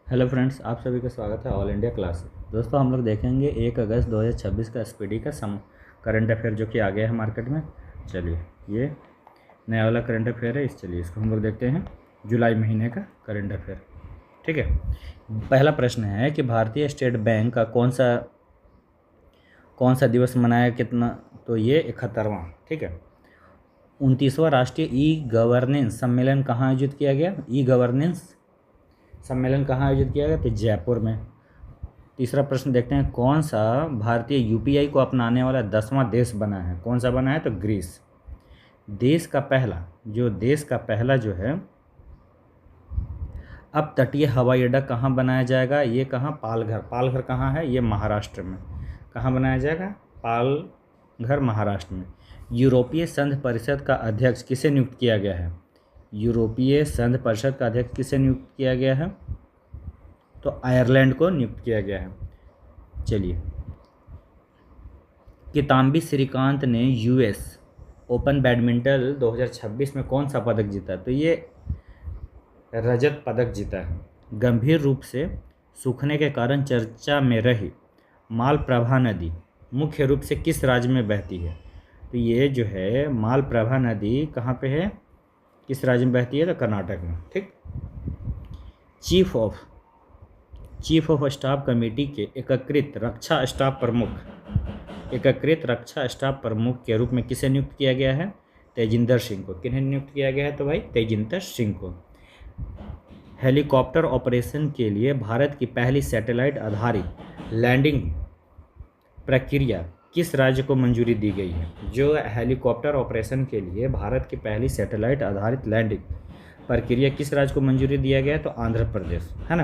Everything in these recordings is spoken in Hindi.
हेलो फ्रेंड्स, आप सभी का स्वागत है ऑल इंडिया क्लास। दोस्तों, हम लोग देखेंगे 1 अगस्त 2026 का एसपीडी का करंट अफेयर जो कि आ गया है मार्केट में। चलिए, ये नया वाला करंट अफेयर है। चलिए इसको हम लोग देखते हैं, जुलाई महीने का करंट अफेयर। ठीक है, पहला प्रश्न है कि भारतीय स्टेट बैंक का कौन सा दिवस मनाया कितना, तो ये 71वां। ठीक है, 29वां राष्ट्रीय ई गवर्नेंस सम्मेलन कहाँ आयोजित किया गया? ई गवर्नेंस सम्मेलन कहाँ आयोजित किया गया? तो जयपुर में। तीसरा प्रश्न देखते हैं, कौन सा भारतीय यूपीआई को अपनाने वाला 10वां देश बना है? कौन सा बना है? तो ग्रीस। देश का पहला जो है अब तटीय हवाई अड्डा कहाँ बनाया जाएगा? ये कहाँ? पालघर कहाँ है? ये महाराष्ट्र में। कहाँ बनाया जाएगा? पालघर, महाराष्ट्र में। यूरोपीय संघ परिषद का अध्यक्ष किसे नियुक्त किया गया है? यूरोपीय संघ परिषद का अध्यक्ष किसे नियुक्त किया गया है? तो आयरलैंड को नियुक्त किया गया है। चलिए, किदाम्बी श्रीकांत ने यूएस ओपन बैडमिंटन 2026 में कौन सा पदक जीता? तो ये रजत पदक जीता है। गंभीर रूप से सूखने के कारण चर्चा में रही मालप्रभा नदी मुख्य रूप से किस राज्य में बहती है? तो ये जो है मालप्रभा नदी कहाँ पे है, किस राज्य में बहती है? तो कर्नाटक में। ठीक। चीफ ऑफ स्टाफ कमेटी के एकीकृत रक्षा स्टाफ प्रमुख के रूप में किसे नियुक्त किया गया है? तेजिंदर सिंह को। किन्हें नियुक्त किया गया है? तो भाई तेजिंदर सिंह को। हेलीकॉप्टर ऑपरेशन के लिए भारत की पहली सैटेलाइट आधारित लैंडिंग प्रक्रिया किस राज्य को मंजूरी दी गई है? जो हेलीकॉप्टर ऑपरेशन के लिए भारत की पहली सैटेलाइट आधारित लैंडिंग प्रक्रिया किस राज्य को मंजूरी दिया गया है? तो आंध्र प्रदेश, है ना।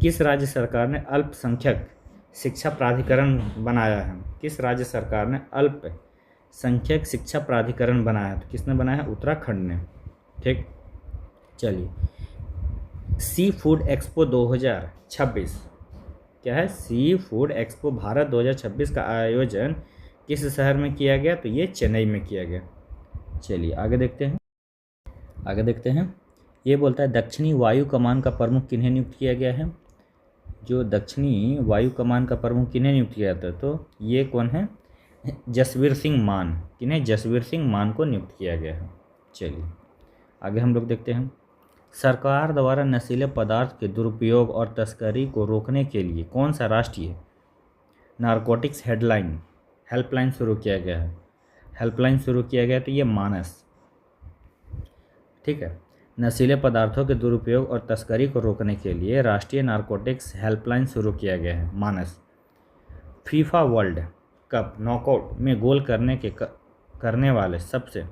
किस राज्य सरकार ने अल्पसंख्यक शिक्षा प्राधिकरण बनाया है? किस राज्य सरकार ने अल्पसंख्यक शिक्षा प्राधिकरण बनाया? तो किसने बनाया? उत्तराखंड ने। ठीक। चलिए, सी फूड एक्सपो 2026 क्या है? सी फूड एक्सपो भारत 2026 का आयोजन किस शहर में किया गया? तो ये चेन्नई में किया गया। चलिए आगे देखते हैं। ये बोलता है, दक्षिणी वायु कमान का प्रमुख किन्हें नियुक्त किया गया है? जो दक्षिणी वायु कमान का प्रमुख किन्हें नियुक्त किया था? तो ये कौन है? जसवीर सिंह मान। किन्हें? जसवीर सिंह मान को नियुक्त किया गया है। चलिए आगे हम लोग देखते हैं। सरकार द्वारा नशीले पदार्थ के दुरुपयोग और तस्करी को रोकने के लिए कौन सा राष्ट्रीय नारकोटिक्स हेल्पलाइन शुरू किया गया है? तो ये मानस। ठीक है, नशीले पदार्थों के दुरुपयोग और तस्करी को रोकने के लिए राष्ट्रीय नारकोटिक्स हेल्पलाइन शुरू किया गया है, मानस। फीफा वर्ल्ड कप नॉकआउट में गोल करने वाले सबसे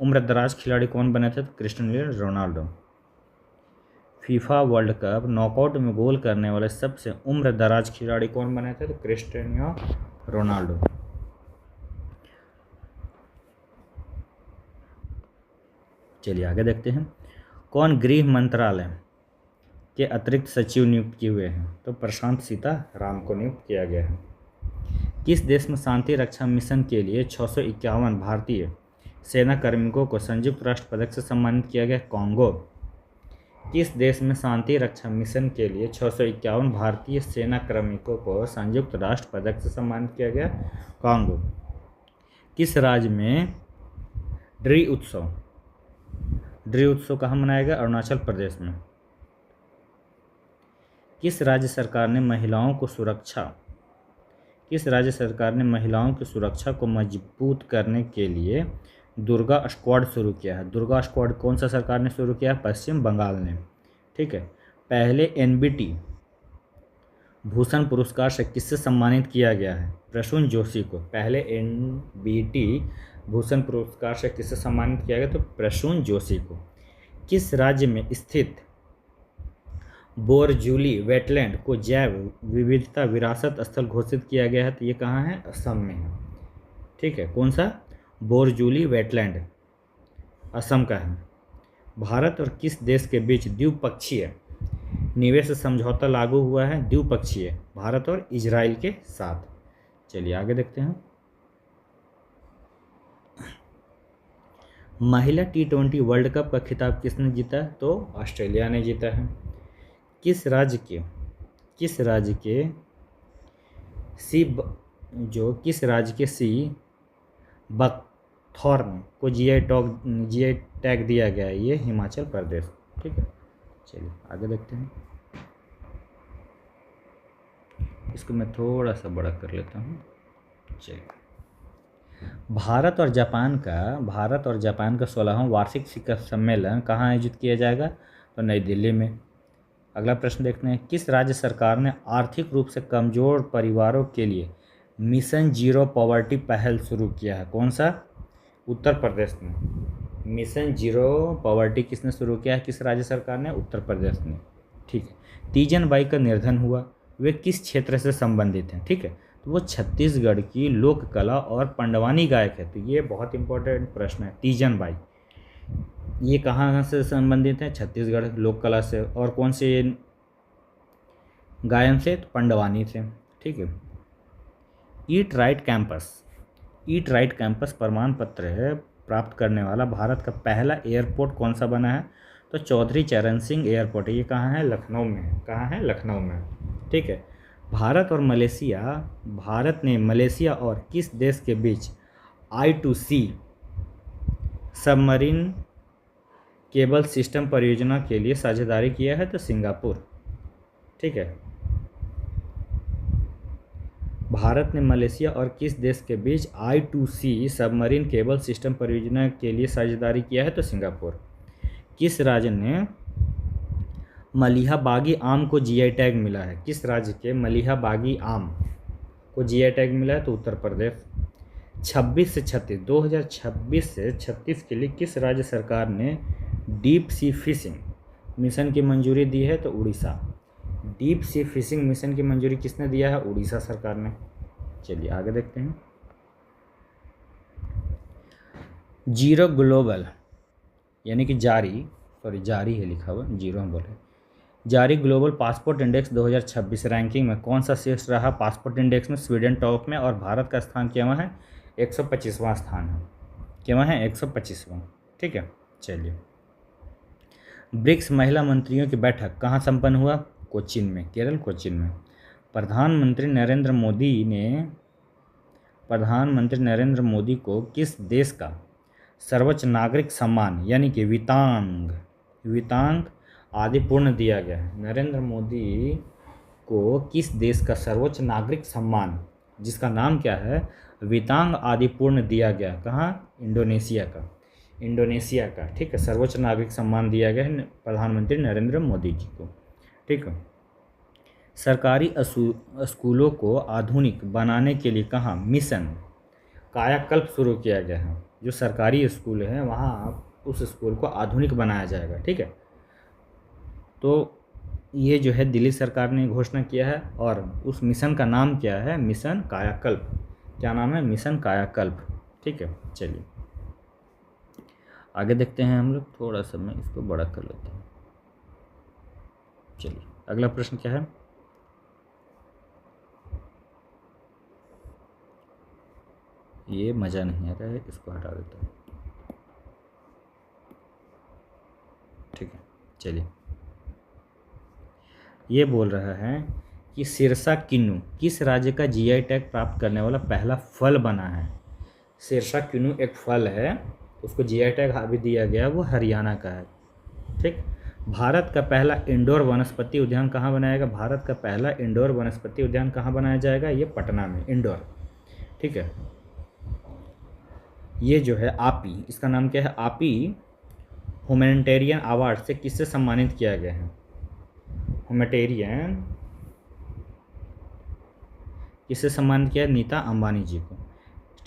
उम्रदराज खिलाड़ी कौन बने थे? तो Cristiano Ronaldo. FIFA world cup knockout में गोल करने वाले सबसे उम्रदराज खिलाड़ी कौन बने थे? तो क्रिस्टियानो रोनाल्डो। चलिए आगे देखते हैं। कौन गृह मंत्रालय के अतिरिक्त सचिव नियुक्त किए हुए हैं? तो प्रशांत सीताराम को नियुक्त किया गया है। किस देश में शांति रक्षा मिशन के लिए 651 भारतीय सेना कार्मिकों को संयुक्त राष्ट्र पदक से सम्मानित किया गया? कॉन्गो। किस देश में शांति रक्षा मिशन के लिए 651 भारतीय सेना कार्मिकों को संयुक्त राष्ट्र पदक से सम्मानित किया गया? कॉन्गो। किस राज्य में ड्री उत्सव कहाँ मनाया गया? अरुणाचल प्रदेश में। किस राज्य सरकार ने महिलाओं की सुरक्षा को मजबूत करने के लिए दुर्गा स्क्वाड शुरू किया है? दुर्गा स्क्वाड कौन सा सरकार ने शुरू किया? पश्चिम बंगाल ने। ठीक है, पहले एनबीटी भूषण पुरस्कार से किससे सम्मानित किया गया है? प्रसून जोशी को। पहले एनबीटी भूषण पुरस्कार से किससे सम्मानित किया गया? तो प्रसून जोशी को। किस राज्य में स्थित बोरजूली वेटलैंड को जैव विविधता विरासत स्थल घोषित किया गया है? तो ये कहाँ है? असम में है। ठीक है, कौन सा? बोरजूली वेटलैंड असम का है। भारत और किस देश के बीच द्विपक्षीय निवेश समझौता लागू हुआ है? द्विपक्षीय, भारत और इजराइल के साथ। चलिए आगे देखते हैं। महिला T20 वर्ल्ड कप का खिताब किसने जीता? तो ऑस्ट्रेलिया ने जीता है। किस राज्य के किस राज्य के सी बकथॉर्न को जीआई टैग दिया गया है? ये हिमाचल प्रदेश। ठीक है, चलिए आगे देखते हैं। इसको मैं थोड़ा सा बड़ा कर लेता हूँ। चलिए, भारत और जापान का 16वां वार्षिक शिखर सम्मेलन कहाँ आयोजित किया जाएगा? तो नई दिल्ली में। अगला प्रश्न देखते हैं, किस राज्य सरकार ने आर्थिक रूप से कमजोर परिवारों के लिए मिशन जीरो पॉवर्टी पहल शुरू किया है? कौन सा? उत्तर प्रदेश ने। मिशन जीरो पॉवर्टी किसने शुरू किया है? किस राज्य सरकार ने? उत्तर प्रदेश ने। ठीक है, तीजन बाई का निर्धन हुआ, वे किस क्षेत्र से संबंधित हैं? ठीक है, तो वो छत्तीसगढ़ की लोक कला और पंडवानी गायक है। तो ये बहुत इंपॉर्टेंट प्रश्न है। तीजन बाई ये कहाँ से संबंधित है? छत्तीसगढ़ लोक कला से। और कौन से गायन से? तो पंडवानी से। ठीक है, ईट राइट कैंपस प्रमाण पत्र है प्राप्त करने वाला भारत का पहला एयरपोर्ट कौन सा बना है? तो चौधरी चरण सिंह एयरपोर्ट है। ये कहाँ है? लखनऊ में है। कहाँ है? लखनऊ में। ठीक है, भारत ने मलेशिया और किस देश के बीच I2C सबमरीन केबल सिस्टम परियोजना के लिए साझेदारी किया है? तो सिंगापुर। ठीक है, भारत ने मलेशिया और किस देश के बीच I2C सबमरीन केबल सिस्टम परियोजना के लिए साझेदारी किया है? तो सिंगापुर। किस राज्य ने मलिहाबागी आम को जीआई टैग मिला है? किस राज्य के मलिहाबागी आम को जीआई टैग मिला है? तो उत्तर प्रदेश। 2026 से 36 के लिए किस राज्य सरकार ने डीप सी फिशिंग मिशन की मंजूरी दी है? तो Orissa. Deep sea fishing mission की मंजूरी किसने दिया है? उड़ीसा सरकार ने। चलिए आगे देखते हैं। जीरो ग्लोबल यानी कि जारी है लिखा हुआ, जीरो हम बोले। जारी ग्लोबल पासपोर्ट इंडेक्स 2026 रैंकिंग में कौन सा शीर्ष रहा? पासपोर्ट इंडेक्स में स्वीडन टॉप में और भारत का स्थान केवल है 125वां स्थान है। केवल है 125वां। ठीक है, चलिए, ब्रिक्स महिला मंत्रियों की बैठक कहाँ संपन्न हुआ? कोचीन में, केरल कोचीन में। प्रधानमंत्री नरेंद्र मोदी को किस देश का सर्वोच्च नागरिक सम्मान यानी कि वितांग आदि पूर्ण दिया गया है? नरेंद्र मोदी को किस देश का सर्वोच्च नागरिक सम्मान जिसका नाम क्या है? वितांग आदि पूर्ण दिया गया? कहाँ? इंडोनेशिया का। ठीक है, सर्वोच्च नागरिक सम्मान दिया गया है प्रधानमंत्री नरेंद्र मोदी जी को। ठीक है, सरकारी स्कूलों को आधुनिक बनाने के लिए कहाँ मिशन कायाकल्प शुरू किया गया है? जो सरकारी स्कूल है वहाँ उस स्कूल को आधुनिक बनाया जाएगा। ठीक है, तो ये जो है दिल्ली सरकार ने घोषणा किया है और उस मिशन का नाम क्या है? मिशन कायाकल्प। क्या नाम है? मिशन कायाकल्प। ठीक है, चलिए आगे देखते हैं हम लोग। थोड़ा सा मैं इसको बड़ा कर लेता हूँ। चलिए अगला प्रश्न क्या है? ये मज़ा नहीं आ रहा है, इसको हटा देता हूँ। ठीक है, चलिए, ये बोल रहा है कि सिरसा किन्नू किस राज्य का जीआई टैग प्राप्त करने वाला पहला फल बना है? सिरसा किन्नू एक फल है, उसको जीआई टैग भी दिया गया, वो हरियाणा का है। ठीक, भारत का पहला इंडोर वनस्पति उद्यान कहाँ बनाएगा? भारत का पहला इंडोर वनस्पति उद्यान कहाँ बनाया जाएगा? ये पटना में, इंडोर। ठीक है, ये जो है आपी, इसका नाम क्या है? आपी ह्यूमैनिटेरियन अवार्ड से किससे सम्मानित किया गया है? ह्यूमैनिटेरियन किससे सम्मानित किया? नीता अंबानी जी को।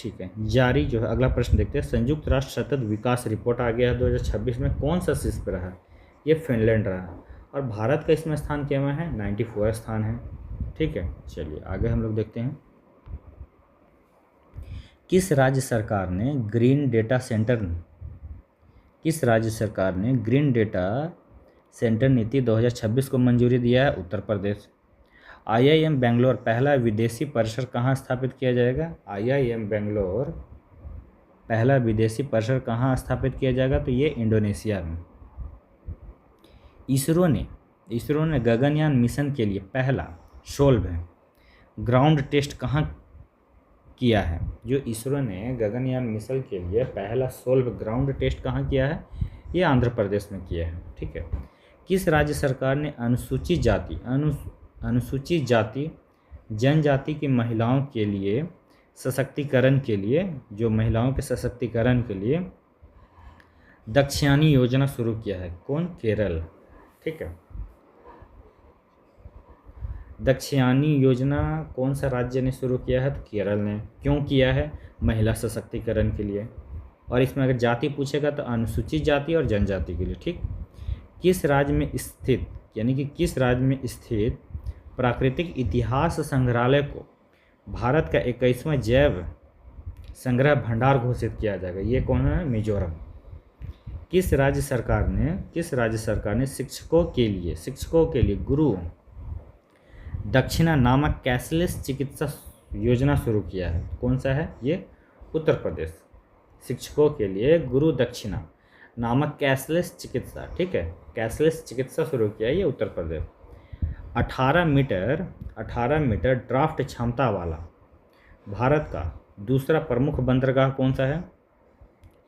ठीक है, जारी जो है। अगला प्रश्न देखते हैं। संयुक्त राष्ट्र सतत विकास रिपोर्ट आ गया है 2026 में, कौन सा शीर्ष पर रहा? ये फिनलैंड रहा और भारत का इसमें स्थान क्या है? 94 स्थान है। ठीक है, चलिए आगे हम लोग देखते हैं। किस राज्य सरकार ने ग्रीन डेटा सेंटर नीति 2026 को मंजूरी दिया है? उत्तर प्रदेश। IIM बेंगलोर पहला विदेशी परिसर कहाँ स्थापित किया जाएगा? IIM बेंगलोर पहला विदेशी परिसर कहाँ स्थापित किया जाएगा? तो ये इंडोनेशिया में। इसरो ने इसरो ने गगनयान मिशन के लिए पहला सोल्व ग्राउंड टेस्ट कहाँ किया है? जो इसरो ने गगनयान मिशन के लिए पहला सोल्व ग्राउंड टेस्ट कहाँ किया है? ये आंध्र प्रदेश में किया है। ठीक है। किस राज्य सरकार ने अनुसूचित जाति जनजाति की महिलाओं के लिए सशक्तिकरण के लिए, जो महिलाओं के सशक्तिकरण के लिए दक्षियानी योजना शुरू किया है? कौन? केरल। ठीक है। दक्षियानी योजना कौन सा राज्य ने शुरू किया है? तो केरल ने। क्यों किया है? महिला सशक्तिकरण के लिए। और इसमें अगर जाति पूछेगा तो अनुसूचित जाति और जनजाति के लिए। ठीक। किस राज्य में स्थित, यानी कि किस राज्य में स्थित प्राकृतिक इतिहास संग्रहालय को भारत का 21वां जैव संग्रह भंडार घोषित किया जाएगा? ये कौन है? मिजोरम। किस राज्य सरकार ने शिक्षकों के लिए गुरु दक्षिणा नामक कैशलेस चिकित्सा योजना शुरू किया है? कौन सा है? ये उत्तर प्रदेश। शिक्षकों के लिए गुरु दक्षिणा नामक कैशलेस चिकित्सा, ठीक है, कैशलेस चिकित्सा शुरू किया है ये उत्तर प्रदेश। 18 मीटर ड्राफ्ट क्षमता वाला भारत का दूसरा प्रमुख बंदरगाह कौन सा है?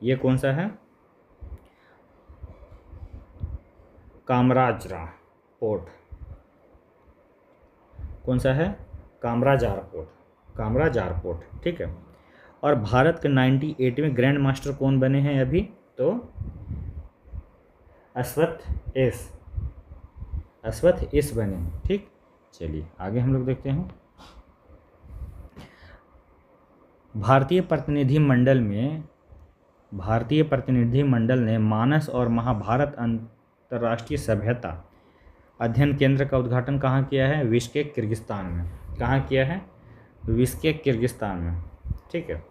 ये कौन सा है? कामराजार पोर्ट। कौन सा है? कामराजार पोर्ट। ठीक है। और भारत के 98वें ग्रैंड मास्टर कौन बने हैं अभी? तो अश्वथ एस बने हैं। ठीक। चलिए आगे हम लोग देखते हैं। भारतीय प्रतिनिधिमंडल ने मानस और महाभारत अंतर्राष्ट्रीय सभ्यता अध्ययन केंद्र का उद्घाटन कहाँ किया है? बिश्केक, किर्गिस्तान में। कहाँ किया है? बिश्केक, किर्गिस्तान में। ठीक है।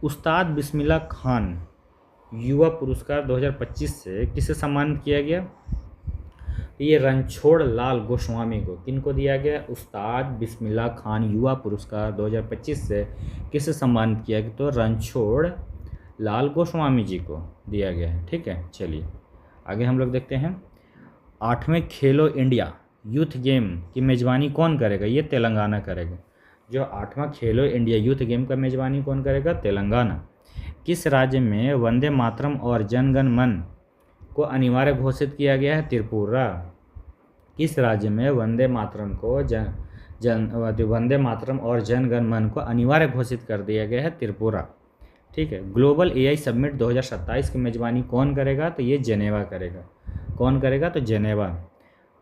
उस्ताद बिस्मिल्लाह खान युवा पुरस्कार 2025 से किसे सम्मानित किया गया? ये रणछोड़ लाल गोस्वामी को। किनको दिया गया? उस्ताद बिस्मिल्लाह खान युवा पुरस्कार 2025 से किसे सम्मानित किया गया? तो रणछोड़ लाल गोस्वामी जी को दिया गया है। ठीक है। चलिए आगे हम लोग देखते हैं। 8वें खेलो इंडिया यूथ गेम की मेज़बानी कौन करेगा? ये तेलंगाना करेगा। जो 8वां खेलो इंडिया यूथ गेम का मेज़बानी कौन करेगा? तेलंगाना। किस राज्य में वंदे मातरम और जनगण मन को अनिवार्य घोषित किया गया है? त्रिपुरा। किस राज्य में वंदे मातरम और जनगण मन को अनिवार्य घोषित कर दिया गया है? त्रिपुरा। ठीक है। ग्लोबल एआई समिट 2027 की मेज़बानी कौन करेगा? तो ये जेनेवा करेगा। कौन करेगा? तो जेनेवा।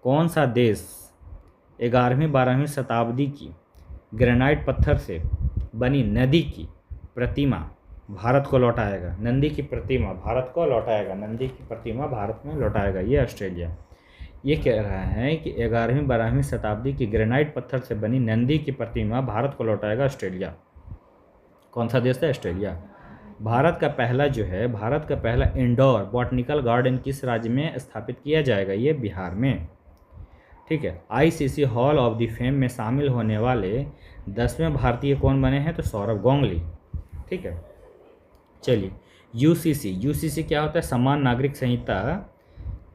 कौन सा देश 11वीं-12वीं शताब्दी की ग्रेनाइट पत्थर से बनी नदी की प्रतिमा भारत को लौटाएगा? नंदी की प्रतिमा भारत को लौटाएगा। नंदी की प्रतिमा भारत में लौटाएगा। ये ऑस्ट्रेलिया। ये कह रहा है कि 11वीं-12वीं शताब्दी की ग्रेनाइट पत्थर से बनी नंदी की प्रतिमा भारत को लौटाएगा ऑस्ट्रेलिया। कौन सा देश है? ऑस्ट्रेलिया। भारत का पहला इंडोर बॉटनिकल गार्डन किस राज्य में स्थापित किया जाएगा? ये बिहार में। ठीक है। ICC hall of the fame में शामिल होने वाले 10वें भारतीय कौन बने हैं? तो सौरव गांगुली। ठीक है। चलिए यूसीसी क्या होता है? समान नागरिक संहिता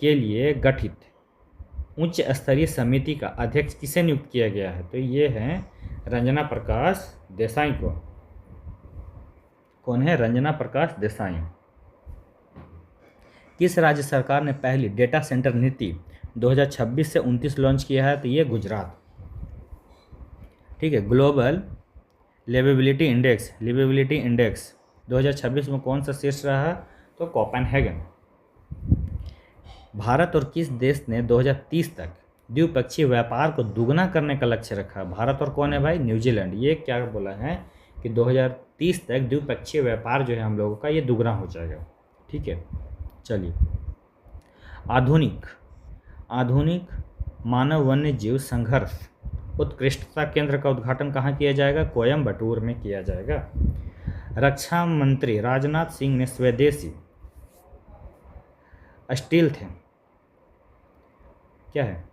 के लिए गठित उच्च स्तरीय समिति का अध्यक्ष किसे नियुक्त किया गया है? तो ये है रंजना प्रकाश देसाई को। कौन है? रंजना प्रकाश देसाई। किस राज्य सरकार ने पहली डेटा सेंटर नीति 2026 से 29 लॉन्च किया है? तो ये गुजरात। ठीक है। ग्लोबल लिवेबिलिटी इंडेक्स 2026 में कौन सा शीर्ष रहा? तो कोपेनहेगन। भारत और किस देश ने 2030 तक द्विपक्षीय व्यापार को दुगना करने का लक्ष्य रखा? भारत और कौन है भाई? न्यूजीलैंड। ये क्या बोला है कि 2030 तक द्विपक्षीय व्यापार जो है हम लोगों का ये दुगना हो जाएगा। ठीक है। चलिए आधुनिक मानव वन्य जीव संघर्ष उत्कृष्टता केंद्र का उद्घाटन कहाँ किया जाएगा? कोयम्बटूर में किया जाएगा। रक्षा मंत्री राजनाथ सिंह ने स्वदेशी स्टील्थ क्या है?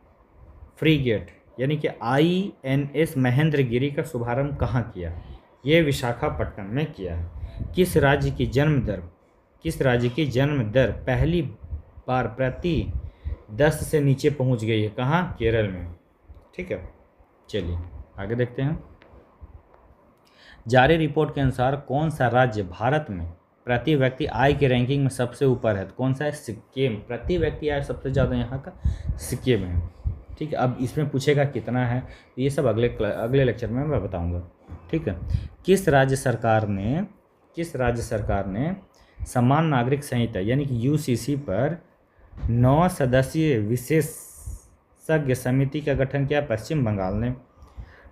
फ्रीगेट यानी कि INS महेंद्रगिरी का शुभारंभ कहाँ किया? ये विशाखापट्टनम में किया है। किस राज्य की जन्म दर पहली बार प्रति 10 से नीचे पहुंच गई है। कहाँ? केरल में। ठीक है, चलिए आगे देखते हैं। जारी रिपोर्ट के अनुसार कौन सा राज्य भारत में प्रति व्यक्ति आय की रैंकिंग में सबसे ऊपर है? तो कौन सा है? सिक्किम। प्रति व्यक्ति आय सबसे ज़्यादा यहाँ का सिक्किम है। ठीक है, अब इसमें पूछेगा कितना है, तो ये सब अगले लेक्चर में मैं बताऊंगा। ठीक है, किस राज्य सरकार ने समान नागरिक संहिता यानी कि यूसीसी पर 9 सदस्यीय विशेषज्ञ समिति का गठन किया? पश्चिम बंगाल ने।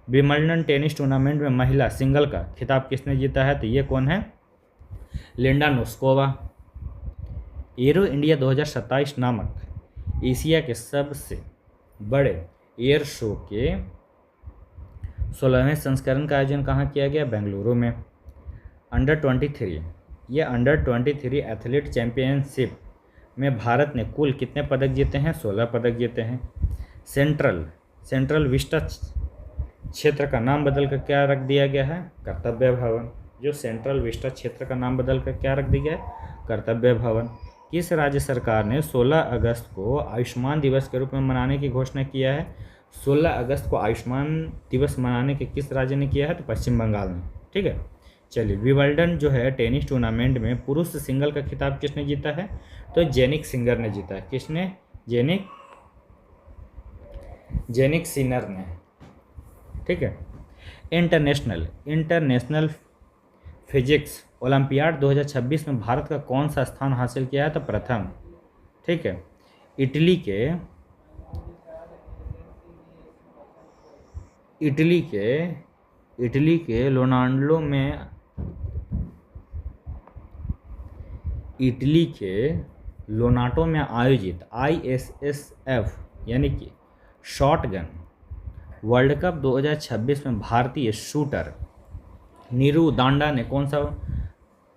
विंबलडन टेनिस टूर्नामेंट में महिला सिंगल का खिताब किसने जीता है? तो ये कौन है? Linda Noskova. एरो इंडिया 2027 नामक एशिया के सबसे बड़े एयर शो के 16वें संस्करण का आयोजन कहाँ किया गया? बेंगलुरु में। अंडर 23 एथलीट चैंपियनशिप में भारत ने कुल कितने पदक जीते हैं? 16 पदक जीते हैं। सेंट्रल विस्टा क्षेत्र का नाम बदलकर क्या रख दिया गया है? कर्तव्य भवन। जो सेंट्रल विस्टा क्षेत्र का नाम बदलकर क्या रख दिया गया है? कर्तव्य भवन। किस राज्य सरकार ने 16 अगस्त को आयुष्मान दिवस के रूप में मनाने की घोषणा किया है? 16 अगस्त को आयुष्मान दिवस मनाने के किस राज्य ने किया है? तो पश्चिम बंगाल ने। ठीक है, चलिए विंबलडन जो है टेनिस टूर्नामेंट में पुरुष सिंगल का खिताब किसने जीता है? तो जेनिक सिंगर ने जीता है। किसने? जेनिक सिनर ने। ठीक है, इंटरनेशनल फिजिक्स ओलंपियाड 2026 में भारत का कौन सा स्थान हासिल किया है? तो प्रथम। ठीक है, इटली के लोनाटो में आयोजित ISSF यानी कि शॉटगन वर्ल्ड कप 2026 में भारतीय शूटर नीरू दांडा ने कौन सा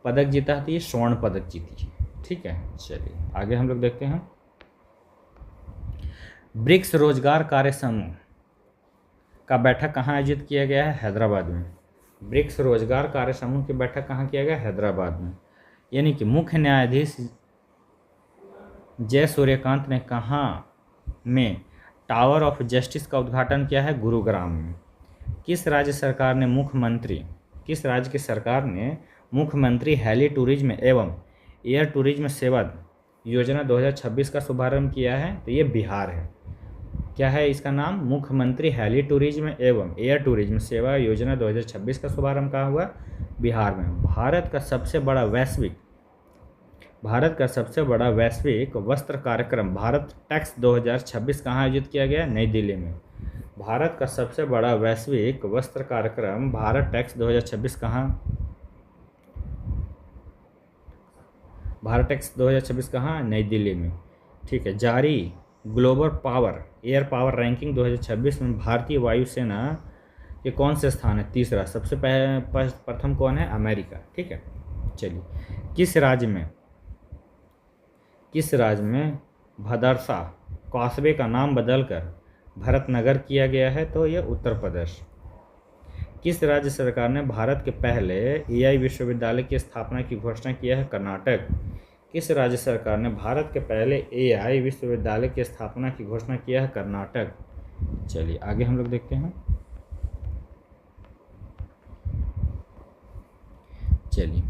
पदक जीता है? तो ये स्वर्ण पदक जीती है। ठीक है, चलिए आगे हम लोग देखते हैं। ब्रिक्स रोजगार कार्य समूह का बैठक कहाँ आयोजित किया गया है? हैदराबाद में। ब्रिक्स रोजगार कार्य समूह की बैठक कहाँ किया गया? हैदराबाद में। यानी कि मुख्य न्यायाधीश जय सूर्यकांत ने कहाँ में टावर ऑफ जस्टिस का उद्घाटन किया है? गुरुग्राम में। किस राज्य की सरकार ने मुख्यमंत्री हेली टूरिज्म एवं एयर टूरिज्म सेवा योजना 2026 का शुभारंभ किया है? तो ये बिहार है। क्या है इसका नाम? मुख्यमंत्री हेली टूरिज्म एवं एयर टूरिज्म सेवा योजना 2026 का शुभारंभ कहाँ हुआ? बिहार में। भारत का सबसे बड़ा वैश्विक वस्त्र कार्यक्रम भारत टेक्स 2026 कहाँ आयोजित किया गया? नई दिल्ली में। भारत का सबसे बड़ा वैश्विक वस्त्र कार्यक्रम भारत टेक्स 2026 कहाँ? नई दिल्ली में। ठीक है, जारी ग्लोबल एयर पावर रैंकिंग 2026 में भारतीय वायुसेना के कौन से स्थान है? तीसरा। सबसे प्रथम कौन है? अमेरिका। ठीक है, चलिए किस राज्य में भदरसा कस्बे का नाम बदलकर भरतनगर किया गया है? तो यह उत्तर प्रदेश। किस राज्य सरकार ने भारत के पहले AI विश्वविद्यालय की स्थापना की घोषणा किया है? कर्नाटक। किस राज्य सरकार ने भारत के पहले AI विश्वविद्यालय की स्थापना की घोषणा किया है? कर्नाटक। चलिए आगे हम लोग देखते हैं। चलिए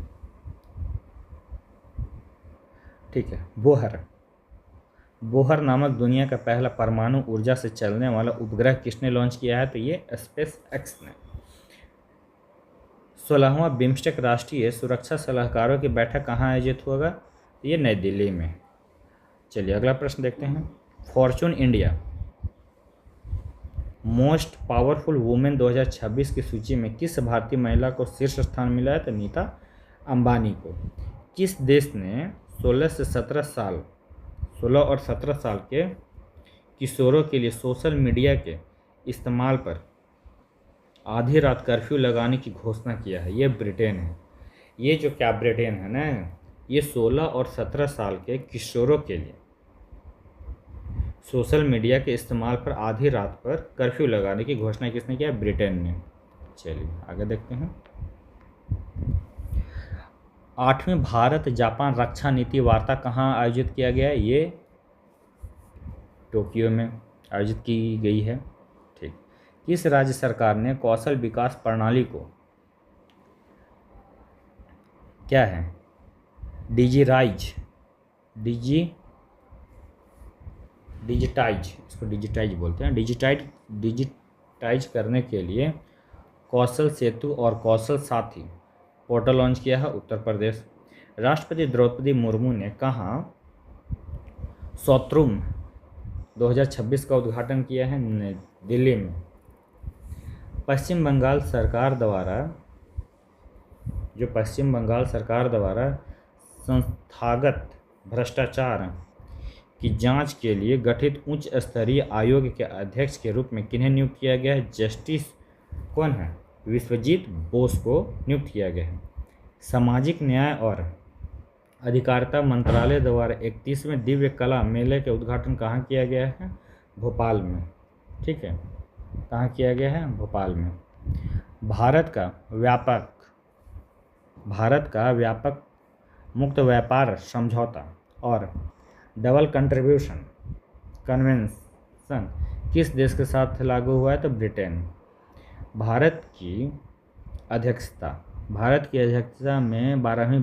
ठीक है, बोहर नामक दुनिया का पहला परमाणु ऊर्जा से चलने वाला उपग्रह किसने लॉन्च किया है? तो ये SpaceX ने। 16वां बिम्स्टेक राष्ट्रीय सुरक्षा सलाहकारों की बैठक कहाँ आयोजित होगा? तो ये नई दिल्ली में। चलिए अगला प्रश्न देखते हैं। Fortune India most powerful women 2026 की सूची में किस भारतीय महिला को शीर्ष स्थान मिला है? तो नीता अंबानी को। किस देश ने 16 और 17 साल के किशोरों के लिए सोशल मीडिया के इस्तेमाल पर आधी रात कर्फ्यू लगाने की घोषणा किया है? ये ब्रिटेन है। ये जो क्या ब्रिटेन है ना, ये 16 और 17 साल के किशोरों के लिए सोशल मीडिया के इस्तेमाल पर आधी रात पर कर्फ्यू लगाने की घोषणा किसने किया? ब्रिटेन ने। चलिए आगे देखते हैं। 8वीं भारत जापान रक्षा नीति वार्ता कहाँ आयोजित किया गया? ये टोक्यो में आयोजित की गई है। ठीक। किस राज्य सरकार ने कौशल विकास प्रणाली को क्या है डिजिटाइज इसको डिजिटाइज बोलते हैं, डिजिटाइज करने के लिए कौशल सेतु और कौशल साथी पोर्टल लॉन्च किया है? उत्तर प्रदेश। राष्ट्रपति द्रौपदी मुर्मू ने कहाँ सौत्रुम 2026 का उद्घाटन किया है? दिल्ली में। पश्चिम बंगाल सरकार द्वारा संस्थागत भ्रष्टाचार की जांच के लिए गठित उच्च स्तरीय आयोग के अध्यक्ष के रूप में किन्हें नियुक्त किया गया है? जस्टिस कौन है? विश्वजीत बोस को नियुक्त किया गया है। सामाजिक न्याय और अधिकारिता मंत्रालय द्वारा 31वें दिव्य कला मेले के उद्घाटन कहाँ किया गया है? भोपाल में। ठीक है, कहाँ किया गया है? भोपाल में। भारत का व्यापक मुक्त व्यापार समझौता और डबल कंट्रीब्यूशन कन्वेंशन किस देश के साथ लागू हुआ है? तो ब्रिटेन। भारत की अध्यक्षता में 12वीं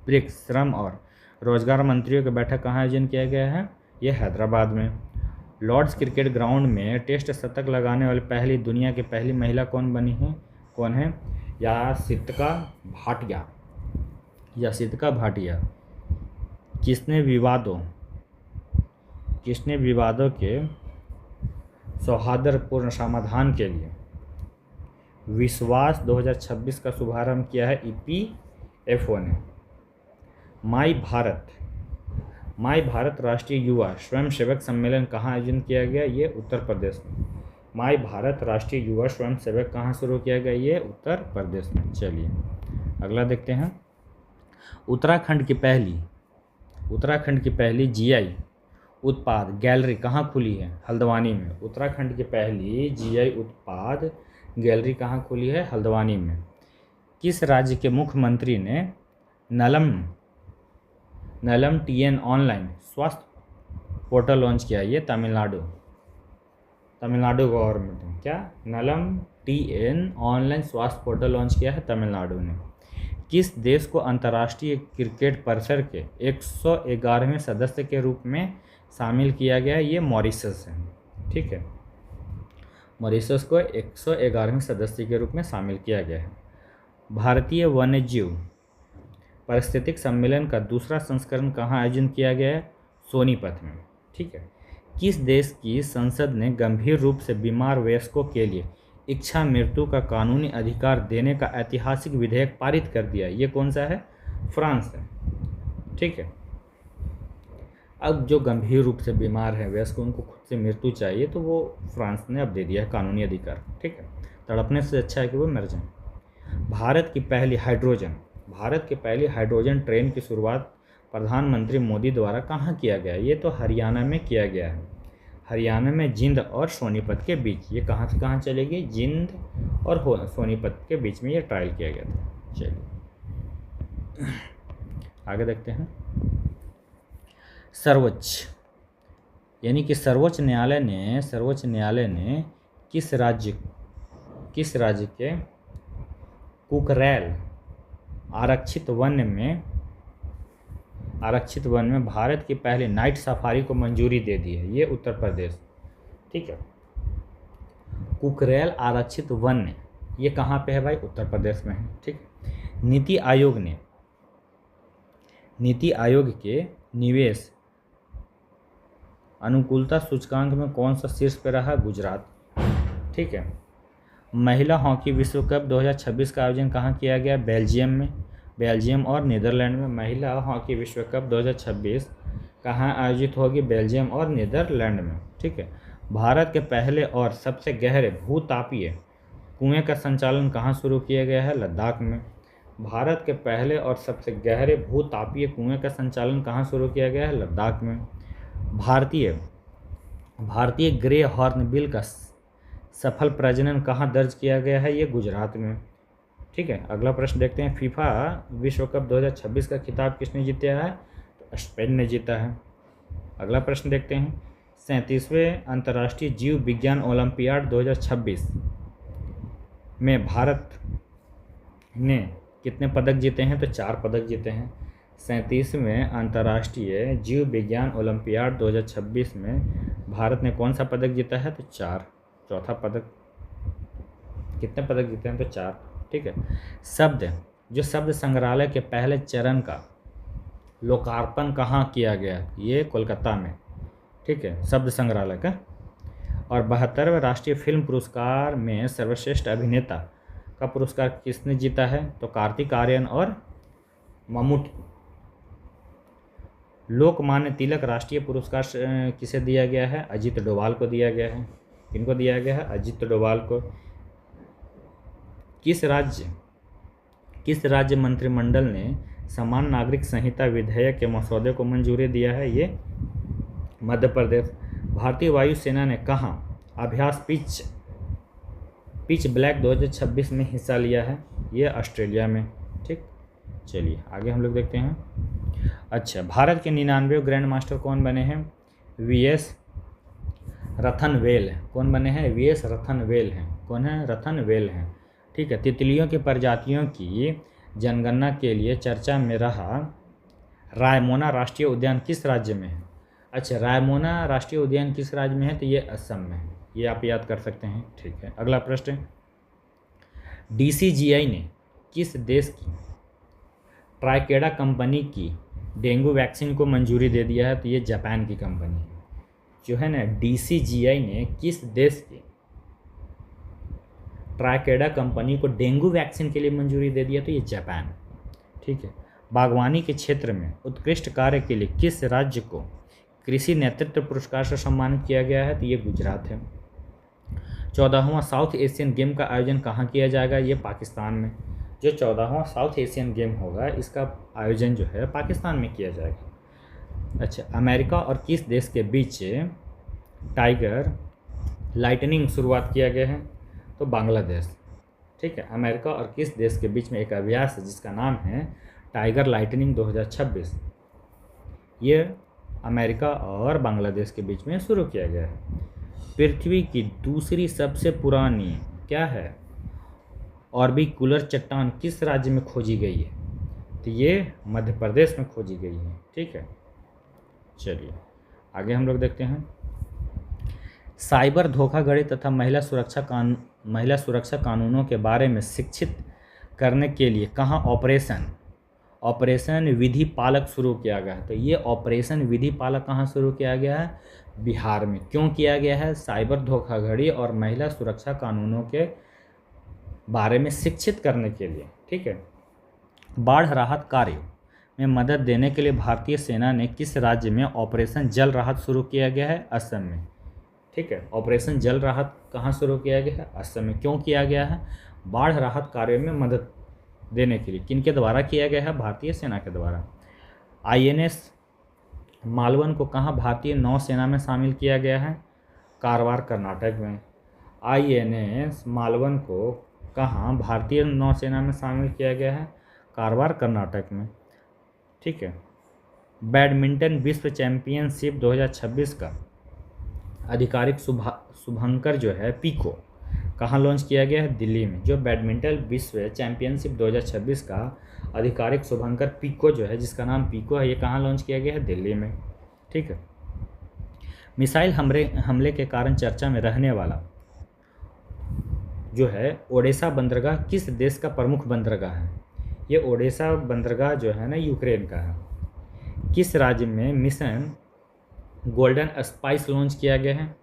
ब्रिक्स श्रम और रोजगार मंत्रियों की बैठक कहाँ आयोजन किया गया है? ये हैदराबाद में। लॉर्ड्स क्रिकेट ग्राउंड में टेस्ट शतक लगाने वाली दुनिया की पहली महिला कौन है? यासिका भाटिया। किसने विवादों के सौहार्दपूर्ण समाधान के लिए विश्वास 2026 का शुभारंभ किया है? EPFO ने। माई भारत राष्ट्रीय युवा स्वयंसेवक सम्मेलन कहाँ आयोजन किया गया? ये उत्तर प्रदेश में। माई भारत राष्ट्रीय युवा स्वयंसेवक कहाँ शुरू किया गया? ये उत्तर प्रदेश में। चलिए अगला देखते हैं। उत्तराखंड की पहली GI उत्पाद गैलरी कहाँ खुली है? हल्द्वानी में। उत्तराखंड की पहली GI उत्पाद गैलरी कहाँ खुली है? हल्द्वानी में। किस राज्य के मुख्यमंत्री ने नलम TN ऑनलाइन स्वास्थ्य पोर्टल लॉन्च किया? ये तमिलनाडु गवर्नमेंट ने। क्या? नलम TN ऑनलाइन स्वास्थ्य पोर्टल लॉन्च किया है? तमिलनाडु ने। किस देश को अंतर्राष्ट्रीय क्रिकेट परिषद के 111वें सदस्य के रूप में शामिल किया गया है? ये मॉरिशस है। ठीक है, मॉरिशस को 111वें सदस्य के रूप में शामिल किया गया है। भारतीय वन्यजीव पारिस्थितिक सम्मेलन का दूसरा संस्करण कहाँ आयोजन किया गया है? सोनीपत में। ठीक है। किस देश की संसद ने गंभीर रूप से बीमार वयस्कों के लिए इच्छा मृत्यु का कानूनी अधिकार देने का ऐतिहासिक विधेयक पारित कर दिया? ये कौन सा है? फ्रांस है। ठीक है। अब जो गंभीर रूप से बीमार है वयस्क, उनको खुद से मृत्यु चाहिए, तो वो फ्रांस ने अब दे दिया है कानूनी अधिकार। ठीक है, तड़पने से अच्छा है कि वो मर जाए। भारत की पहली हाइड्रोजन ट्रेन की शुरुआत प्रधानमंत्री मोदी द्वारा कहाँ किया गया? ये तो हरियाणा में किया गया है। हरियाणा में जिंद और सोनीपत के बीच। ये कहाँ से कहाँ चलेगी? जिंद और सोनीपत के बीच में ये ट्रायल किया गया था। चलिए आगे देखते हैं। सर्वोच्च सर्वोच्च न्यायालय ने किस राज्य के कुकरैल आरक्षित वन में भारत की पहली नाइट सफारी को मंजूरी दे दी है? ये उत्तर प्रदेश। ठीक है, कुकरैल आरक्षित वन ये कहाँ पे है भाई? उत्तर प्रदेश में है। ठीक है। नीति आयोग के निवेश अनुकूलता सूचकांक में कौन सा शीर्ष पे रहा? गुजरात। ठीक है। महिला हॉकी विश्व कप 2026 का आयोजन कहाँ किया गया? बेल्जियम और नीदरलैंड में। महिला हॉकी विश्व कप 2026 कहाँ आयोजित होगी? बेल्जियम और नीदरलैंड में। ठीक है। भारत के पहले और सबसे गहरे भूतापीय कुएं का संचालन कहाँ शुरू किया गया है? लद्दाख में। भारत के पहले और सबसे गहरे भूतापीय कुएं का संचालन कहाँ शुरू किया गया है? लद्दाख में। भारतीय ग्रे हॉर्नबिल का सफल प्रजनन कहाँ दर्ज किया गया है? ये गुजरात में। ठीक है। अगला प्रश्न देखते हैं। फीफा विश्व कप 2026 का खिताब किसने जीता है? तो स्पेन ने जीता है। अगला प्रश्न देखते हैं। 37वें अंतर्राष्ट्रीय जीव विज्ञान ओलंपियाड 2026 में भारत ने कितने पदक जीते हैं? तो 4 पदक जीते हैं। 37वें अंतर्राष्ट्रीय जीव विज्ञान ओलंपियाड 2026 में भारत ने कौन सा पदक जीता है? तो 4, चौथा पदक। कितने पदक जीते हैं? तो 4। ठीक है। शब्द संग्रहालय के पहले चरण का लोकार्पण कहाँ किया गया? ये कोलकाता में। ठीक है, शब्द संग्रहालय का। और 72वें राष्ट्रीय फिल्म पुरस्कार में सर्वश्रेष्ठ अभिनेता का पुरस्कार किसने जीता है? तो कार्तिक आर्यन और मम्मूटी। लोकमान्य तिलक राष्ट्रीय पुरस्कार किसे दिया गया है? अजीत डोभाल को दिया गया है। किनको दिया गया है? अजीत डोभाल को। किस राज्य मंत्रिमंडल ने समान नागरिक संहिता विधेयक के मसौदे को मंजूरी दिया है? ये मध्य प्रदेश। भारतीय वायुसेना ने कहाँ अभ्यास पिच ब्लैक 2026 में हिस्सा लिया है? ये ऑस्ट्रेलिया में। ठीक, चलिए आगे हम लोग देखते हैं। अच्छा, भारत के 99वें ग्रैंड मास्टर कौन बने हैं? वीएस रतनवेल। कौन बने हैं? वीएस रतनवेल हैं। कौन है? रतनवेल हैं। ठीक है। तितलियों की प्रजातियों की जनगणना के लिए चर्चा में रहा रायमोना राष्ट्रीय उद्यान किस राज्य में है? अच्छा, रायमोना राष्ट्रीय उद्यान किस राज्य में है? तो ये असम में है। ये आप याद कर सकते हैं। ठीक है। अगला प्रश्न, डीसीजीआई ने किस देश की ट्राइकेडा कंपनी की डेंगू वैक्सीन को मंजूरी दे दिया है? तो ये जापान की कंपनी है जो है ना। डीसीजीआई ने किस देश की ट्राइकेडा कंपनी को डेंगू वैक्सीन के लिए मंजूरी दे दिया? तो ये जापान। ठीक है। बागवानी के क्षेत्र में उत्कृष्ट कार्य के लिए किस राज्य को कृषि नेतृत्व पुरस्कार से सम्मानित किया गया है? तो ये गुजरात है। 14वां साउथ एशियन गेम का आयोजन कहाँ किया जाएगा? ये पाकिस्तान में। जो 14वां साउथ एशियन गेम होगा इसका आयोजन जो है पाकिस्तान में किया जाएगा। अच्छा, अमेरिका और किस देश के बीच टाइगर लाइटनिंग शुरुआत किया गया है? तो बांग्लादेश। ठीक है। अमेरिका और किस देश के बीच में एक अभ्यास है जिसका नाम है टाइगर लाइटनिंग 2026? ये अमेरिका और बांग्लादेश के बीच में शुरू किया गया है। पृथ्वी की दूसरी सबसे पुरानी क्या है ऑर्बिकुलर चट्टान किस राज्य में खोजी गई है? तो ये मध्य प्रदेश में खोजी गई है। ठीक है। चलिए आगे हम लोग देखते हैं। साइबर धोखाधड़ी तथा महिला सुरक्षा कानूनों के बारे में शिक्षित करने के लिए कहाँ ऑपरेशन विधि पालक शुरू किया गया है? तो ये ऑपरेशन विधि पालक कहाँ शुरू किया गया है? बिहार में। क्यों किया गया है? साइबर धोखाधड़ी और महिला सुरक्षा कानूनों के बारे में शिक्षित करने के लिए। ठीक है। बाढ़ राहत कार्य में मदद देने के लिए भारतीय सेना ने किस राज्य में ऑपरेशन जल राहत शुरू किया गया है? असम में। ठीक है। ऑपरेशन जल राहत कहाँ शुरू किया गया है? असम में। क्यों किया गया है? बाढ़ राहत कार्यों में मदद देने के लिए। किनके द्वारा किया गया है? भारतीय सेना के द्वारा। आईएनएस मालवन को कहाँ भारतीय नौसेना में शामिल किया गया है? कारवार, कर्नाटक में। आईएनएस मालवन को कहाँ भारतीय नौसेना में शामिल किया गया है? कारवार, कर्नाटक में। ठीक है। बैडमिंटन विश्व चैंपियनशिप 2026 का आधिकारिक शुभंकर जो है पीको कहाँ लॉन्च किया गया है? दिल्ली में। जो बैडमिंटन विश्व चैंपियनशिप 2026 का आधिकारिक शुभंकर पीको जो है, जिसका नाम पीको है, ये कहाँ लॉन्च किया गया है? दिल्ली में। ठीक है। मिसाइल हमले के कारण चर्चा में रहने वाला जो है ओडेसा बंदरगाह किस देश का प्रमुख बंदरगाह है? ये ओडेसा बंदरगाह जो है ना यूक्रेन का है। किस राज्य में मिशन गोल्डन स्पाइस लॉन्च किया गया है?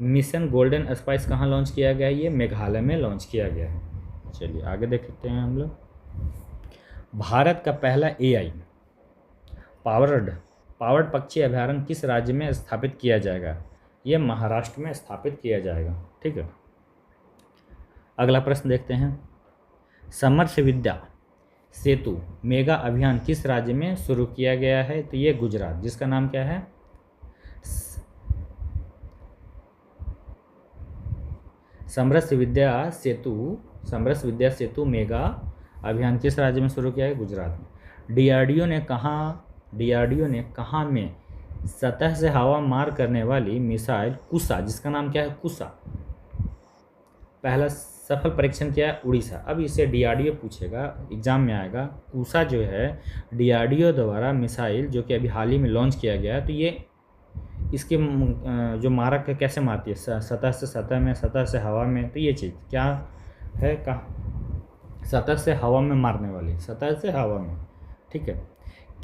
मिशन गोल्डन स्पाइस कहाँ लॉन्च किया गया है? ये मेघालय में लॉन्च किया गया है। चलिए आगे देखते हैं हम लोग। भारत का पहला एआई पावर्ड पक्षी अभयारण्य किस राज्य में स्थापित किया जाएगा? ये महाराष्ट्र में स्थापित किया जाएगा। ठीक है। अगला प्रश्न देखते हैं। समर्थ विद्या सेतु मेगा अभियान किस राज्य में शुरू किया गया है? तो ये गुजरात, जिसका नाम क्या है? समरस विद्या सेतु मेगा अभियान किस राज्य में शुरू किया है? गुजरात में। डीआरडीओ ने कहाँ में सतह से हवा मार करने वाली मिसाइल कुसा, जिसका नाम क्या है, कुसा, पहला सफल परीक्षण किया है उड़ीसा। अब इसे डीआरडीओ पूछेगा, एग्जाम में आएगा। कुसा जो है डीआरडीओ द्वारा मिसाइल जो कि अभी हाल ही में लॉन्च किया गया है, तो ये इसके जो मारक है कैसे मारती है, सतह से सतह में, सतह से हवा में, तो ये चीज़ क्या है, कहाँ, सतह से हवा में मारने वाली, सतह से हवा में, ठीक है।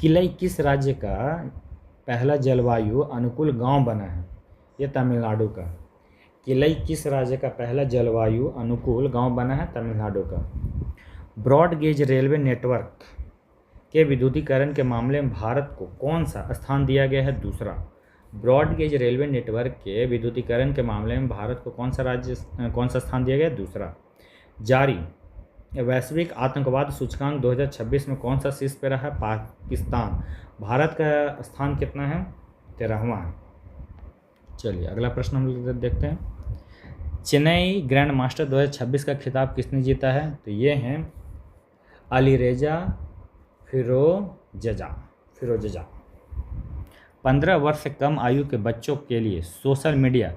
किलई किस राज्य का पहला जलवायु अनुकूल गांव बना है, ये तमिलनाडु का। किलई किस राज्य का पहला जलवायु अनुकूल गांव बना है, तमिलनाडु का। ब्रॉड गेज रेलवे नेटवर्क के विद्युतीकरण के मामले में भारत को कौन सा स्थान दिया गया है, दूसरा। ब्रॉड गेज रेलवे नेटवर्क के विद्युतीकरण के मामले में भारत को कौन सा स्थान दिया गया है, दूसरा। जारी वैश्विक आतंकवाद सूचकांक 2026 में कौन सा शीर्ष पे रहा है, पाकिस्तान। भारत का स्थान कितना है, 13वां है। चलिए अगला प्रश्न हम लोग देखते हैं। चेन्नई ग्रैंड मास्टर 2026 का खिताब किसने जीता है, तो ये हैं अलीरेजा फिरोजजा। 15 वर्ष से कम आयु के बच्चों के लिए सोशल मीडिया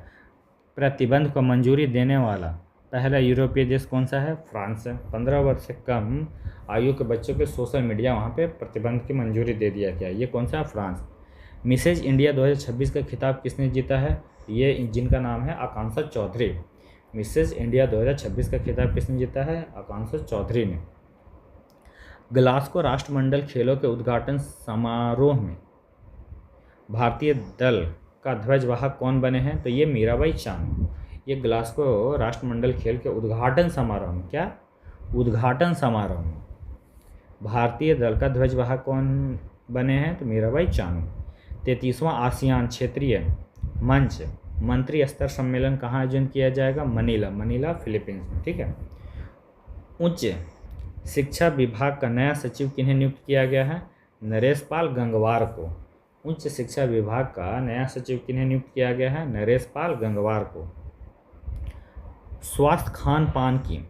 प्रतिबंध को मंजूरी देने वाला पहला यूरोपीय देश कौन सा है, फ्रांस है। 15 वर्ष से कम आयु के बच्चों के सोशल मीडिया वहाँ पे प्रतिबंध की मंजूरी दे दिया गया, ये कौन सा है, फ्रांस। मिसेज इंडिया 2026 का खिताब किसने जीता है, ये जिनका नाम है आकांक्षा चौधरी। मिसेज इंडिया 2026 का खिताब किसने जीता है, आकांक्षा चौधरी ने। ग्लासगो राष्ट्रमंडल खेलों के उद्घाटन समारोह में भारतीय दल का ध्वजवाहक कौन बने हैं, तो ये मीराबाई चानू। ये ग्लासगो राष्ट्रमंडल खेल के उद्घाटन समारोह में, क्या, उद्घाटन समारोह में भारतीय दल का ध्वजवाहक कौन बने हैं, तो मीराबाई चानू। 33वां आसियान क्षेत्रीय मंच मंत्री स्तर सम्मेलन कहाँ आयोजन किया जाएगा, मनीला फिलीपींस में, ठीक है। उच्च शिक्षा विभाग का नया सचिव किन्हें नियुक्त किया गया है, नरेश पाल गंगवार को। उच्च शिक्षा विभाग का नया सचिव किन्हें नियुक्त किया गया है, नरेश पाल गंगवार को। स्वास्थ्य खान पान की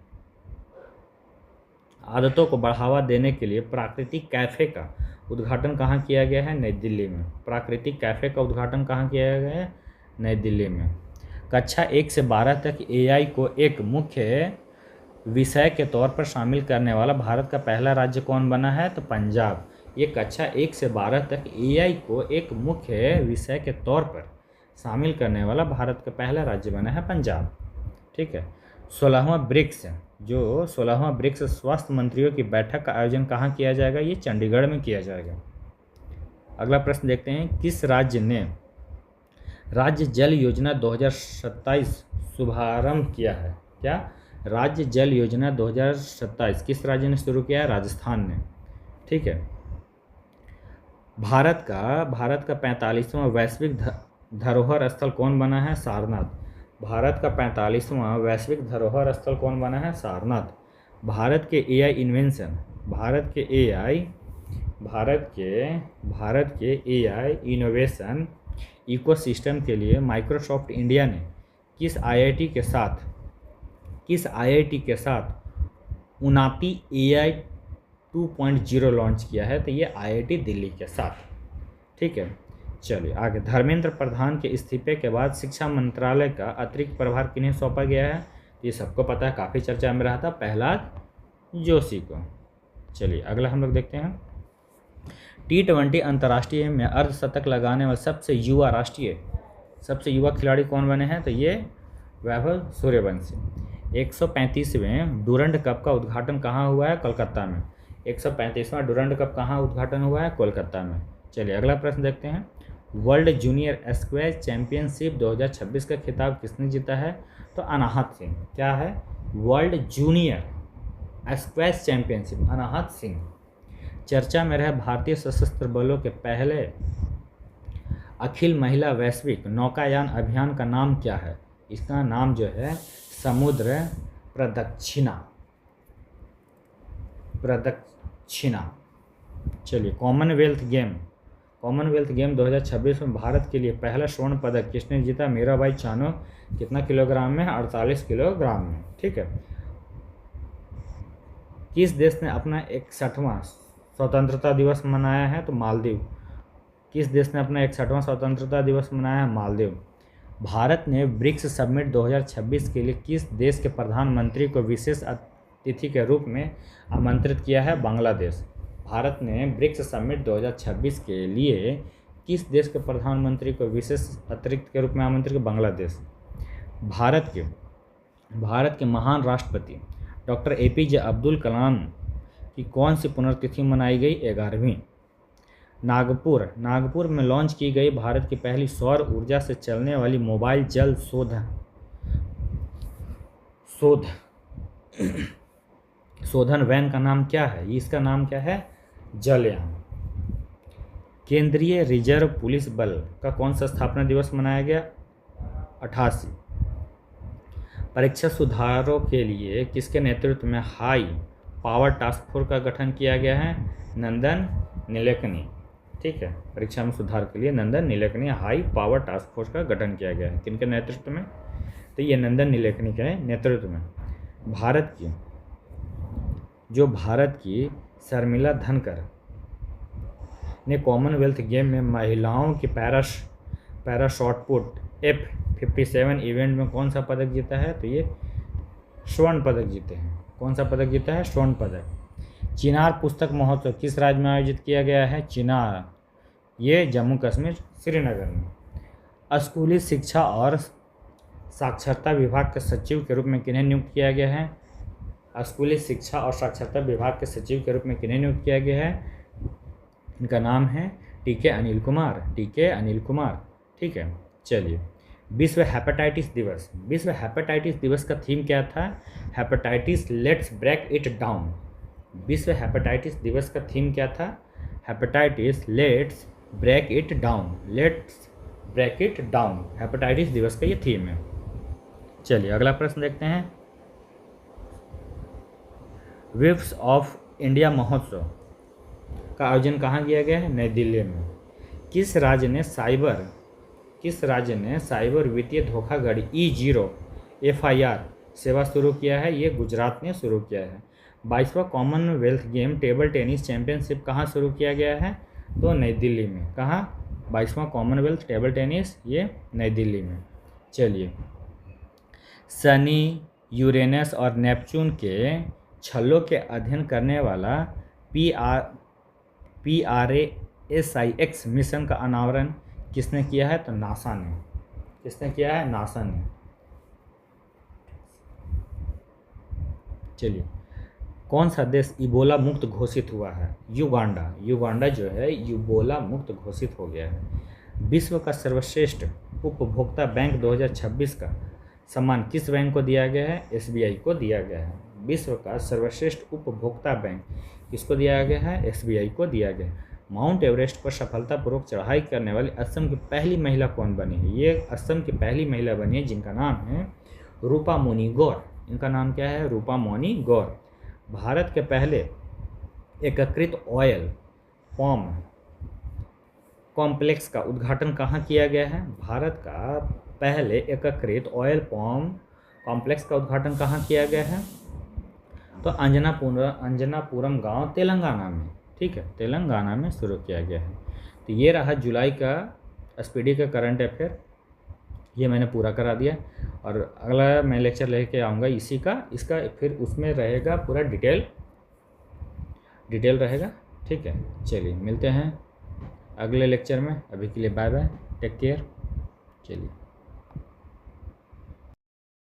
आदतों को बढ़ावा देने के लिए प्राकृतिक कैफ़े का उद्घाटन कहाँ किया गया है, नई दिल्ली में। प्राकृतिक कैफ़े का उद्घाटन कहाँ किया गया है, नई दिल्ली में। कक्षा 1 से 12 तक एआई को एक मुख्य विषय के तौर पर शामिल करने वाला भारत का पहला राज्य कौन बना है, तो पंजाब। ये कक्षा 1 से 12 तक एआई को एक मुख्य विषय के तौर पर शामिल करने वाला भारत का पहला राज्य बना है पंजाब, ठीक है। 16वां ब्रिक्स स्वास्थ्य मंत्रियों की बैठक का आयोजन कहाँ किया जाएगा, ये चंडीगढ़ में किया जाएगा। अगला प्रश्न देखते हैं, किस राज्य ने राज्य जल योजना 2027 शुभारंभ किया है, क्या, राज्य जल योजना 2027 किस राज्य ने शुरू किया है, राजस्थान ने, ठीक है। भारत का 45वां वैश्विक धरोहर स्थल कौन बना है, सारनाथ। भारत का 45वां वैश्विक धरोहर स्थल कौन बना है, सारनाथ। भारत के एआई इन्वेंशन, भारत के एआई इनोवेशन इकोसिस्टम के लिए माइक्रोसॉफ्ट इंडिया ने किस आईआईटी के साथ उनाती एआई 2.0 लॉन्च किया है, तो ये आईआईटी दिल्ली के साथ, ठीक है। चलिए आगे। धर्मेंद्र प्रधान के इस्तीफे के बाद शिक्षा मंत्रालय का अतिरिक्त प्रभार किन्हें सौंपा गया है, ये सबको पता है, काफ़ी चर्चा में रहा था, प्रहलाद जोशी को। चलिए अगला हम लोग देखते हैं। T20 अंतर्राष्ट्रीय में अर्धशतक लगाने वाले सबसे युवा खिलाड़ी कौन बने हैं, तो ये वैभव सूर्यवंशी। 135वें डूरंड कप का उद्घाटन कहाँ हुआ है, कोलकाता में। 135वां डूरंड कप कहाँ उद्घाटन हुआ है, कोलकाता में। चलिए अगला प्रश्न देखते हैं। वर्ल्ड जूनियर स्क्वैश चैंपियनशिप 2026 का खिताब किसने जीता है, तो अनाहत सिंह। क्या है, world junior squash championship, Anahat Singh. चर्चा में रहे भारतीय सशस्त्र बलों के पहले अखिल महिला वैश्विक नौकायान अभियान का नाम क्या है, इसका नाम जो है समुद्र प्रदक्षिणा। चलिए कॉमनवेल्थ गेम 2026 में भारत के लिए पहला स्वर्ण पदक किसने जीता, मीराबाई चानू। कितना किलोग्राम में, 48 किलोग्राम में, ठीक है। किस देश ने अपना 61वां स्वतंत्रता दिवस मनाया है, तो मालदीव। किस देश ने अपना 61वां स्वतंत्रता दिवस मनाया है? मालदीव। भारत ने ब्रिक्स समिट 2026 के लिए किस देश के प्रधानमंत्री को विशेष अतिथि के रूप में आमंत्रित किया है? बांग्लादेश। भारत ने ब्रिक्स समिट 2026 के लिए किस देश के प्रधानमंत्री को विशेष अतिथि के रूप में आमंत्रित किया? बांग्लादेश। भारत के महान राष्ट्रपति डॉक्टर APJ अब्दुल कलाम की कौन सी पुण्यतिथि मनाई गई? 11वीं। नागपुर में लॉन्च की गई भारत की पहली सौर ऊर्जा से चलने वाली मोबाइल जल शोधन वैन का नाम क्या है? इसका नाम क्या है? जलयान। केंद्रीय रिजर्व पुलिस बल का कौन सा स्थापना दिवस मनाया गया? 88। परीक्षा सुधारों के लिए किसके नेतृत्व में हाई पावर टास्क फोर्स का गठन किया गया है? नंदन नीलेकनी। ठीक है, परीक्षा में सुधार के लिए Nandan Nilekani high power task force का गठन किया गया है। किनके नेतृत्व में? तो ये नंदन नीलेकनी के नेतृत्व में। भारत की शर्मिला धनकर ने कॉमनवेल्थ गेम में महिलाओं की पैरा शॉटपुट F57 इवेंट में कौन सा पदक जीता है? तो ये स्वर्ण पदक जीते हैं। कौन सा पदक जीता है? स्वर्ण पदक। चिनार पुस्तक महोत्सव किस राज्य में आयोजित किया गया है? चिनार, ये जम्मू कश्मीर श्रीनगर में। स्कूली शिक्षा और साक्षरता विभाग के सचिव के रूप में किन्हें नियुक्त किया गया है? स्कूली शिक्षा और साक्षरता विभाग के सचिव के रूप में किन्हें नियुक्त किया गया है? इनका नाम है TK अनिल कुमार। ठीक है, चलिए। विश्व हेपेटाइटिस दिवस का थीम क्या था? Hepatitis let's break it down. विश्व हेपेटाइटिस दिवस का थीम क्या था? Hepatitis let's break it down. Hepatitis दिवस का ये थीम है। चलिए अगला प्रश्न देखते हैं। विप्स ऑफ इंडिया महोत्सव का आयोजन कहाँ किया गया है? नई दिल्ली में। किस राज्य ने साइबर वित्तीय धोखाधड़ी E0 FIR सेवा शुरू किया है? ये गुजरात ने शुरू किया है। 22वां commonwealth game table tennis championship कहाँ शुरू किया गया है? तो नई दिल्ली में। कहाँ? 22वां कॉमनवेल्थ टेबल टेनिस, ये नई दिल्ली में। चलिए, शनि, यूरेनस और नेपच्यून के छल्लों के अध्ययन करने वाला PRASIX मिशन का अनावरण किसने किया है? तो नासा ने। किसने किया है? नासा ने। चलिए, कौन सा देश इबोला मुक्त घोषित हुआ है? युगांडा जो है इबोला मुक्त घोषित हो गया है। विश्व का सर्वश्रेष्ठ उपभोक्ता बैंक 2026 का सम्मान किस बैंक को दिया गया है? SBI को दिया गया है। विश्व का सर्वश्रेष्ठ उपभोक्ता बैंक किसको दिया गया है? SBI को दिया गया है। माउंट एवरेस्ट पर सफलतापूर्वक चढ़ाई करने वाली असम की पहली महिला कौन बनी है? ये असम की पहली महिला बनी है जिनका नाम है रूपामोनी गौर। इनका नाम क्या है? रूपामोनी गौर। भारत के पहले एकीकृत ऑयल पाम कॉम्प्लेक्स का उद्घाटन कहाँ किया गया है? भारत का पहले एकीकृत ऑयल पाम कॉम्प्लेक्स का उद्घाटन कहाँ किया गया है? तो अंजनापुरम गांव तेलंगाना में। ठीक है, तेलंगाना में शुरू किया गया है। तो ये रहा जुलाई का SPD का करंट अफेयर, ये मैंने पूरा करा दिया। और अगला मैं लेक्चर लेके आऊँगा इसका फिर उसमें रहेगा पूरा डिटेल रहेगा। ठीक है, चलिए मिलते हैं अगले लेक्चर में। अभी के लिए बाय बाय, टेक केयर। चलिए।